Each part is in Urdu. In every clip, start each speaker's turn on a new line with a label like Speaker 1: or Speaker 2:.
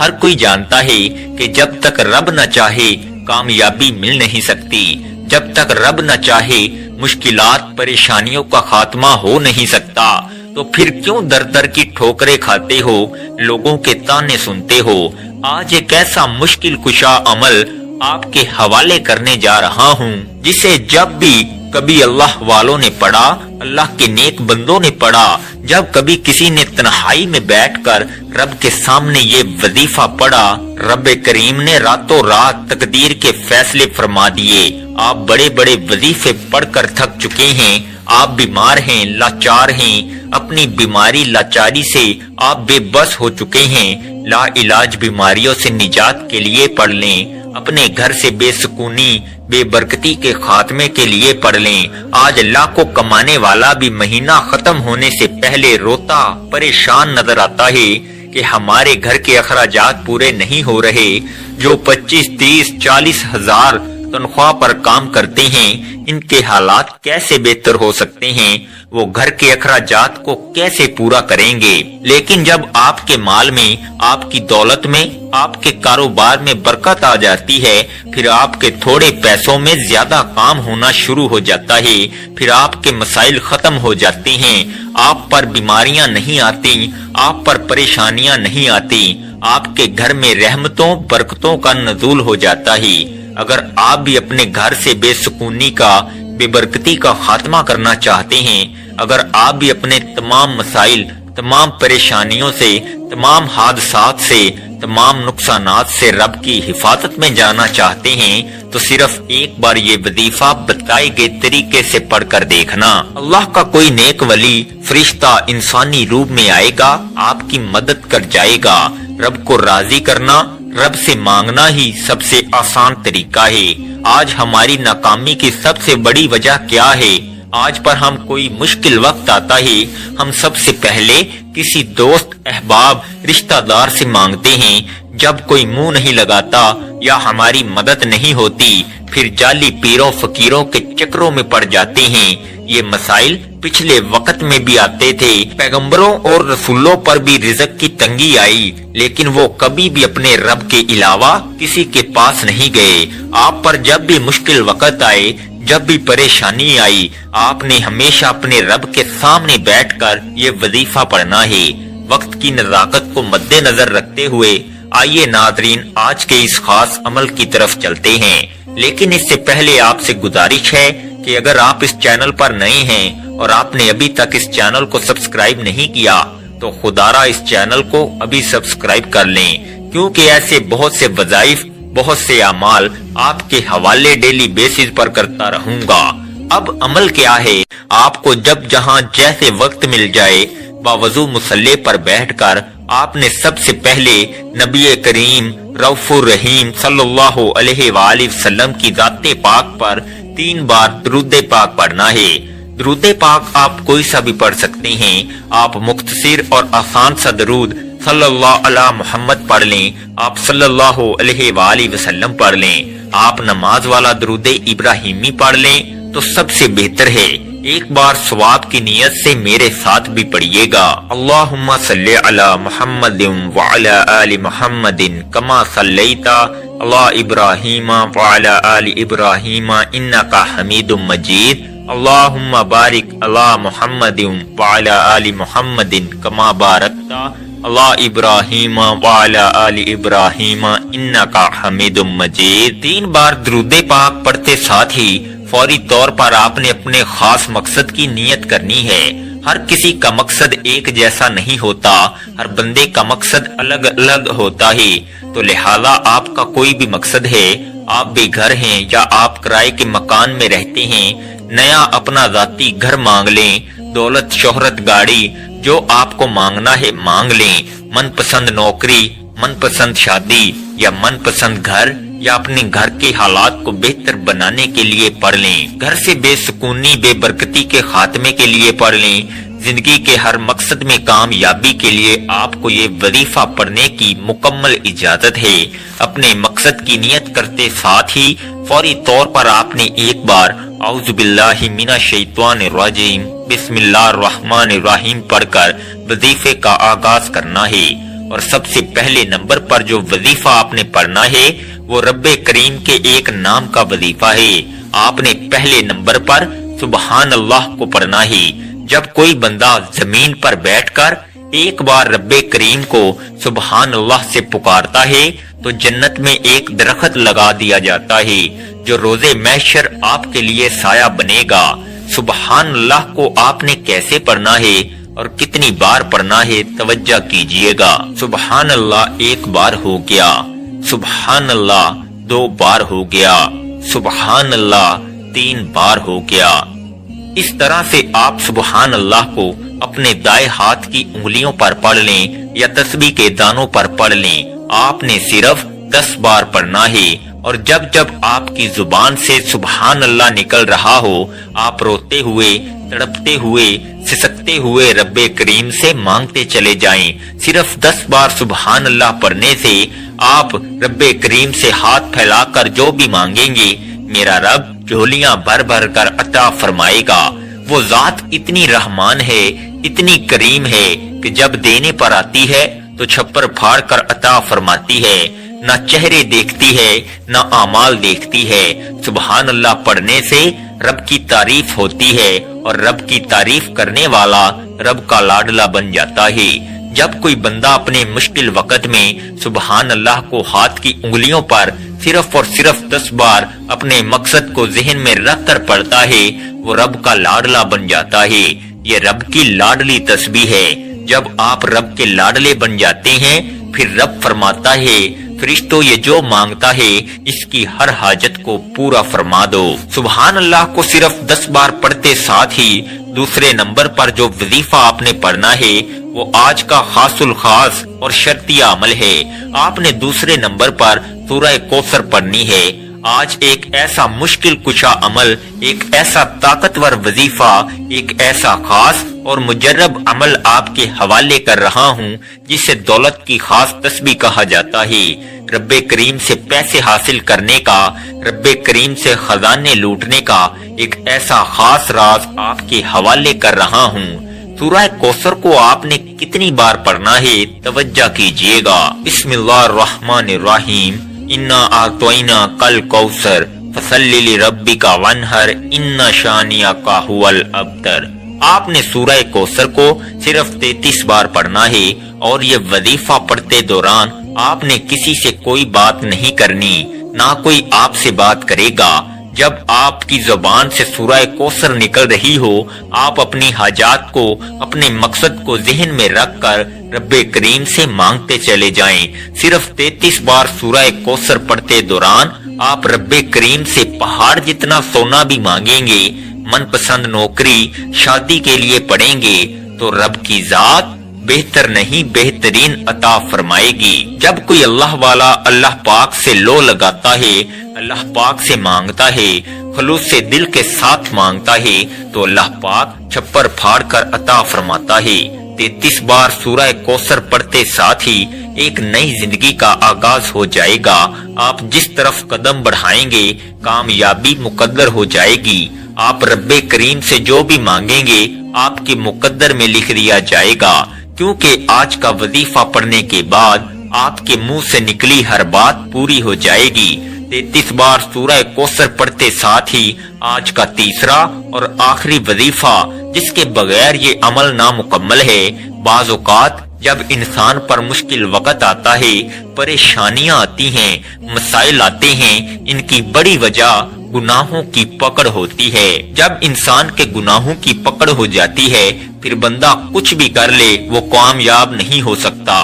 Speaker 1: ہر کوئی جانتا ہے کہ جب تک رب نہ چاہے کامیابی مل نہیں سکتی، جب تک رب نہ چاہے مشکلات پریشانیوں کا خاتمہ ہو نہیں سکتا، تو پھر کیوں در در کی ٹھوکریں کھاتے ہو، لوگوں کے تانے سنتے ہو؟ آج ایک ایسا مشکل کشا عمل آپ کے حوالے کرنے جا رہا ہوں جسے جب بھی کبھی اللہ والوں نے پڑھا، اللہ کے نیک بندوں نے پڑھا، جب کبھی کسی نے تنہائی میں بیٹھ کر رب کے سامنے یہ وظیفہ پڑھا، رب کریم نے راتوں رات تقدیر کے فیصلے فرما دیے۔ آپ بڑے بڑے وظیفے پڑھ کر تھک چکے ہیں، آپ بیمار ہیں، لاچار ہیں، اپنی بیماری لاچاری سے آپ بے بس ہو چکے ہیں، لا علاج بیماریوں سے نجات کے لیے پڑھ لیں، اپنے گھر سے بے سکونی بے برکتی کے خاتمے کے لیے پڑھ لیں۔ آج لاکھوں کمانے والا بھی مہینہ ختم ہونے سے پہلے روتا پریشان نظر آتا ہے کہ ہمارے گھر کے اخراجات پورے نہیں ہو رہے۔ جو 25، 30، 40 ہزار تنخواہ پر کام کرتے ہیں، ان کے حالات کیسے بہتر ہو سکتے ہیں؟ وہ گھر کے اخراجات کو کیسے پورا کریں گے؟ لیکن جب آپ کے مال میں، آپ کی دولت میں، آپ کے کاروبار میں برکت آ جاتی ہے، پھر آپ کے تھوڑے پیسوں میں زیادہ کام ہونا شروع ہو جاتا ہے، پھر آپ کے مسائل ختم ہو جاتے ہیں، آپ پر بیماریاں نہیں آتی، آپ پر پریشانیاں نہیں آتی، آپ کے گھر میں رحمتوں برکتوں کا نزول ہو جاتا ہے۔ اگر آپ بھی اپنے گھر سے بے سکونی کا، بے برکتی کا خاتمہ کرنا چاہتے ہیں، اگر آپ بھی اپنے تمام مسائل، تمام پریشانیوں سے، تمام حادثات سے، تمام نقصانات سے رب کی حفاظت میں جانا چاہتے ہیں، تو صرف ایک بار یہ وظیفہ بتائے گئے طریقے سے پڑھ کر دیکھنا۔ اللہ کا کوئی نیک ولی، فرشتہ انسانی روپ میں آئے گا، آپ کی مدد کر جائے گا۔ رب کو راضی کرنا، رب سے مانگنا ہی سب سے آسان طریقہ ہے۔ آج ہماری ناکامی کی سب سے بڑی وجہ کیا ہے؟ آج پر ہم کوئی مشکل وقت آتا ہے، ہم سب سے پہلے کسی دوست، احباب، رشتہ دار سے مانگتے ہیں۔ جب کوئی منہ نہیں لگاتا یا ہماری مدد نہیں ہوتی، پھر جعلی پیروں فقیروں کے چکروں میں پڑ جاتے ہیں۔ یہ مسائل پچھلے وقت میں بھی آتے تھے، پیغمبروں اور رسولوں پر بھی رزق کی تنگی آئی، لیکن وہ کبھی بھی اپنے رب کے علاوہ کسی کے پاس نہیں گئے۔ آپ پر جب بھی مشکل وقت آئے، جب بھی پریشانی آئی، آپ نے ہمیشہ اپنے رب کے سامنے بیٹھ کر یہ وظیفہ پڑھنا ہے۔ وقت کی نزاکت کو مد نظر رکھتے ہوئے آئیے ناظرین آج کے اس خاص عمل کی طرف چلتے ہیں، لیکن اس سے پہلے آپ سے گزارش ہے کہ اگر آپ اس چینل پر نئے ہیں اور آپ نے ابھی تک اس چینل کو سبسکرائب نہیں کیا تو خدارا اس چینل کو ابھی سبسکرائب کر لیں، کیونکہ ایسے بہت سے وظائف، بہت سے اعمال آپ کے حوالے ڈیلی بیسز پر کرتا رہوں گا۔ اب عمل کیا ہے؟ آپ کو جب جہاں جیسے وقت مل جائے، باوضو مصلی پر بیٹھ کر آپ نے سب سے پہلے نبی کریم رؤوف الرحیم صلی اللہ علیہ وآلہ وسلم کی ذات پاک پر 3 بار درود پاک پڑھنا ہے۔ درود پاک آپ کوئی سا بھی پڑھ سکتے ہیں، آپ مختصر اور آسان سا درود صلی اللہ علی محمد پڑھ لیں، آپ صلی اللہ علیہ وآلہ وسلم پڑھ لیں، آپ نماز والا درود ابراہیمی پڑھ لیں تو سب سے بہتر ہے۔ ایک بار ثواب کی نیت سے میرے ساتھ بھی پڑھیے گا۔ اللہم صلی علی محمد وعلی آل محمد کما صلیت علی ابراہیم وعلی آل ابراہیم انکا حمید مجید۔ اللہم بارک علی محمد وعلی آل محمد کما بارکت علی ابراہیم وعلی آل ابراہیم انکا حمید مجید۔ 3 بار درود پاک پڑھتے ساتھ ہی فوری طور پر آپ نے اپنے خاص مقصد کی نیت کرنی ہے۔ ہر کسی کا مقصد ایک جیسا نہیں ہوتا، ہر بندے کا مقصد الگ الگ ہوتا ہے، تو لہذا آپ کا کوئی بھی مقصد ہے، آپ بے گھر ہیں یا آپ کرائے کے مکان میں رہتے ہیں، نیا اپنا ذاتی گھر مانگ لیں، دولت، شہرت، گاڑی، جو آپ کو مانگنا ہے مانگ لیں، من پسند نوکری، من پسند شادی یا من پسند گھر، یا اپنے گھر کے حالات کو بہتر بنانے کے لیے پڑھ لیں، گھر سے بے سکونی بے برکتی کے خاتمے کے لیے پڑھ لیں، زندگی کے ہر مقصد میں کامیابی کے لیے آپ کو یہ وظیفہ پڑھنے کی مکمل اجازت ہے۔ اپنے مقصد کی نیت کرتے ساتھ ہی فوری طور پر آپ نے ایک بار اعوذ باللہ من الشیطان الرجیم بسم اللہ الرحمن الرحیم پڑھ کر وظیفے کا آغاز کرنا ہے۔ اور سب سے پہلے نمبر پر جو وظیفہ آپ نے پڑھنا ہے وہ رب کریم کے ایک نام کا وظیفہ ہے۔ آپ نے پہلے نمبر پر سبحان اللہ کو پڑھنا ہے۔ جب کوئی بندہ زمین پر بیٹھ کر ایک بار رب کریم کو سبحان اللہ سے پکارتا ہے تو جنت میں ایک درخت لگا دیا جاتا ہے جو روز محشر آپ کے لیے سایہ بنے گا۔ سبحان اللہ کو آپ نے کیسے پڑھنا ہے اور کتنی بار پڑھنا ہے توجہ کیجئے گا۔ سبحان اللہ ایک بار ہو گیا، سبحان اللہ 2 بار ہو گیا، سبحان اللہ 3 بار ہو گیا۔ اس طرح سے آپ سبحان اللہ کو اپنے دائیں ہاتھ کی انگلیوں پر پڑھ لیں یا تسبیح کے دانوں پر پڑھ لیں۔ آپ نے صرف 10 بار پڑھنا ہے اور جب جب آپ کی زبان سے سبحان اللہ نکل رہا ہو آپ روتے ہوئے، تڑپتے ہوئے، سسکتے ہوئے رب کریم سے مانگتے چلے جائیں۔ صرف 10 بار سبحان اللہ پڑھنے سے آپ رب کریم سے ہاتھ پھیلا کر جو بھی مانگیں گے میرا رب جھولیاں بھر بھر کر عطا فرمائے گا۔ وہ ذات اتنی رحمان ہے، اتنی کریم ہے کہ جب دینے پر آتی ہے تو چھپر پھاڑ کر عطا فرماتی ہے، نہ چہرے دیکھتی ہے نہ اعمال دیکھتی ہے۔ سبحان اللہ پڑھنے سے رب کی تعریف ہوتی ہے اور رب کی تعریف کرنے والا رب کا لاڈلا بن جاتا ہے۔ جب کوئی بندہ اپنے مشکل وقت میں سبحان اللہ کو ہاتھ کی انگلیوں پر صرف اور صرف 10 بار اپنے مقصد کو ذہن میں رکھ کر پڑھتا ہے وہ رب کا لاڈلا بن جاتا ہے۔ یہ رب کی لاڈلی تسبیح ہے۔ جب آپ رب کے لاڈلے بن جاتے ہیں پھر رب فرماتا ہے فرشتوں یہ جو مانگتا ہے اس کی ہر حاجت کو پورا فرما دو۔ سبحان اللہ کو صرف 10 بار پڑھتے ساتھ ہی دوسرے نمبر پر جو وظیفہ آپ نے پڑھنا ہے وہ آج کا خاص الخاص اور شرطیہ عمل ہے۔ آپ نے دوسرے نمبر پر سورہ کوثر پڑھنی ہے۔ آج ایک ایسا مشکل کشا عمل، ایک ایسا طاقتور وظیفہ، ایک ایسا خاص اور مجرب عمل آپ کے حوالے کر رہا ہوں جسے دولت کی خاص تسبیح کہا جاتا ہے۔ رب کریم سے پیسے حاصل کرنے کا، رب کریم سے خزانے لوٹنے کا ایک ایسا خاص راز آپ کے حوالے کر رہا ہوں۔ سورہ کوثر کو آپ نے کتنی بار پڑھنا ہے توجہ کیجئے گا۔ بسم اللہ الرحمن الرحیم، انا اعطینا کل کوثر فصلی لربک وانحر ان شانئک ھو الابتر۔ آپ نے سورہ کوثر کو صرف 33 بار پڑھنا ہے اور یہ وظیفہ پڑھتے دوران آپ نے کسی سے کوئی بات نہیں کرنی، نہ کوئی آپ سے بات کرے گا۔ جب آپ کی زبان سے سورہ کوثر نکل رہی ہو آپ اپنی حاجات کو، اپنے مقصد کو ذہن میں رکھ کر رب کریم سے مانگتے چلے جائیں۔ صرف 33 بار سورہ کوثر پڑھتے دوران آپ رب کریم سے پہاڑ جتنا سونا بھی مانگیں گے، من پسند نوکری، شادی کے لیے پڑھیں گے تو رب کی ذات بہتر نہیں بہترین عطا فرمائے گی۔ جب کوئی اللہ والا اللہ پاک سے لو لگاتا ہے، اللہ پاک سے مانگتا ہے، خلوص سے دل کے ساتھ مانگتا ہے تو اللہ پاک چھپر پھاڑ کر عطا فرماتا ہے۔ 33 بار سورہ کوثر پڑھتے ساتھ ہی ایک نئی زندگی کا آغاز ہو جائے گا۔ آپ جس طرف قدم بڑھائیں گے کامیابی مقدر ہو جائے گی۔ آپ رب کریم سے جو بھی مانگیں گے آپ کے مقدر میں لکھ دیا جائے گا، کیونکہ آج کا وظیفہ پڑھنے کے بعد آپ کے منہ سے نکلی ہر بات پوری ہو جائے گی۔ 33 بار سورہ کوثر پڑھتے ساتھ ہی آج کا تیسرا اور آخری وظیفہ جس کے بغیر یہ عمل نامکمل ہے۔ بعض اوقات جب انسان پر مشکل وقت آتا ہے، پریشانیاں آتی ہیں، مسائل آتے ہیں، ان کی بڑی وجہ گناہوں کی پکڑ ہوتی ہے۔ جب انسان کے گناہوں کی پکڑ ہو جاتی ہے پھر بندہ کچھ بھی کر لے وہ کامیاب نہیں ہو سکتا۔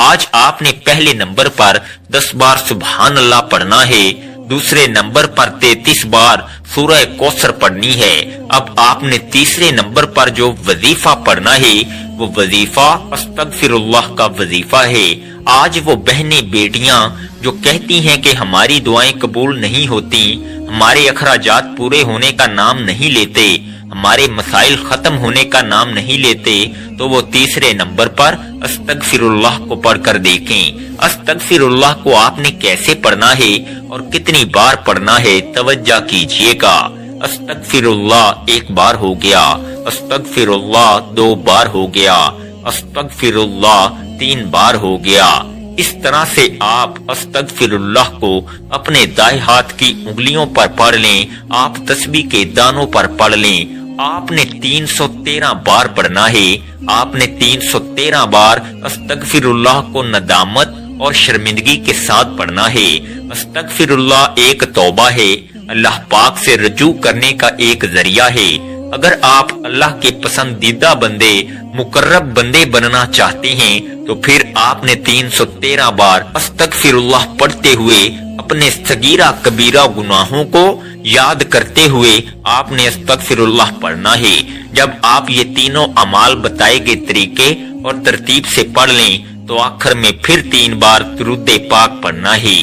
Speaker 1: آج آپ نے پہلے نمبر پر 10 بار سبحان اللہ پڑھنا ہے، دوسرے نمبر پر 33 بار سورہ کوثر پڑھنی ہے۔ اب آپ نے تیسرے نمبر پر جو وظیفہ پڑھنا ہے وہ وظیفہ استغفر اللہ کا وظیفہ ہے۔ آج وہ بہنیں بیٹیاں جو کہتی ہیں کہ ہماری دعائیں قبول نہیں ہوتی، ہمارے اخراجات پورے ہونے کا نام نہیں لیتے، ہمارے مسائل ختم ہونے کا نام نہیں لیتے، تو وہ تیسرے نمبر پر استغفر اللہ کو پڑھ کر دیکھیں۔ استغفر اللہ کو آپ نے کیسے پڑھنا ہے اور کتنی بار پڑھنا ہے توجہ کیجئے گا۔ استغفر اللہ 1 بار ہو گیا، استغفر اللہ 2 بار ہو گیا، استغفر اللہ 3 بار ہو گیا۔ اس طرح سے آپ استغفر اللہ کو اپنے دائیں ہاتھ کی انگلیوں پر پڑھ لیں، آپ تسبیح کے دانوں پر پڑھ لیں۔ آپ نے 313 بار پڑھنا ہے۔ آپ نے 313 بار استغفر اللہ کو ندامت اور شرمندگی کے ساتھ پڑھنا ہے۔ استغفر اللہ ایک توبہ ہے، اللہ پاک سے رجوع کرنے کا ایک ذریعہ ہے۔ اگر آپ اللہ کے پسندیدہ بندے، مقرب بندے بننا چاہتے ہیں تو پھر آپ نے 313 بار استغفر اللہ پڑھتے ہوئے اپنے صغیرہ کبیرہ گناہوں کو یاد کرتے ہوئے آپ نے استغفر اللہ پڑھنا ہے۔ جب آپ یہ تینوں اعمال بتائے گئے طریقے اور ترتیب سے پڑھ لیں تو آخر میں پھر 3 بار درود پاک پڑھنا ہے۔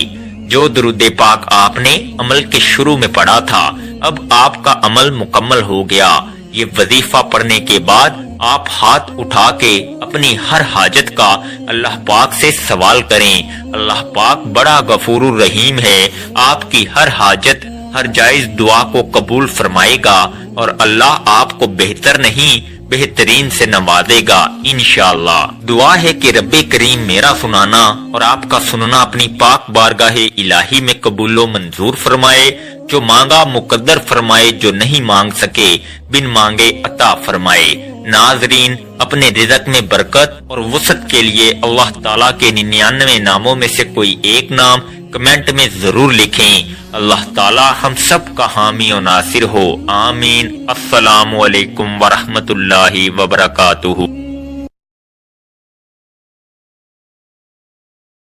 Speaker 1: جو درود پاک آپ نے عمل کے شروع میں پڑھا تھا، اب آپ کا عمل مکمل ہو گیا۔ یہ وظیفہ پڑھنے کے بعد آپ ہاتھ اٹھا کے اپنی ہر حاجت کا اللہ پاک سے سوال کریں۔ اللہ پاک بڑا غفور الرحیم ہے، آپ کی ہر حاجت، ہر جائز دعا کو قبول فرمائے گا اور اللہ آپ کو بہتر نہیں بہترین سے نوازے گا انشاءاللہ۔ دعا ہے کہ رب کریم میرا سنانا اور آپ کا سننا اپنی پاک بارگاہ الہی میں قبول و منظور فرمائے، جو مانگا مقدر فرمائے، جو نہیں مانگ سکے بن مانگے عطا فرمائے۔ ناظرین، اپنے رزق میں برکت اور وسعت کے لیے اللہ تعالیٰ کے 99 ناموں میں سے کوئی ایک نام کمنٹ میں ضرور لکھیں۔ اللہ تعالیٰ ہم سب کا حامی و ناصر ہو، آمین۔ السلام علیکم ورحمۃ اللہ وبرکاتہ۔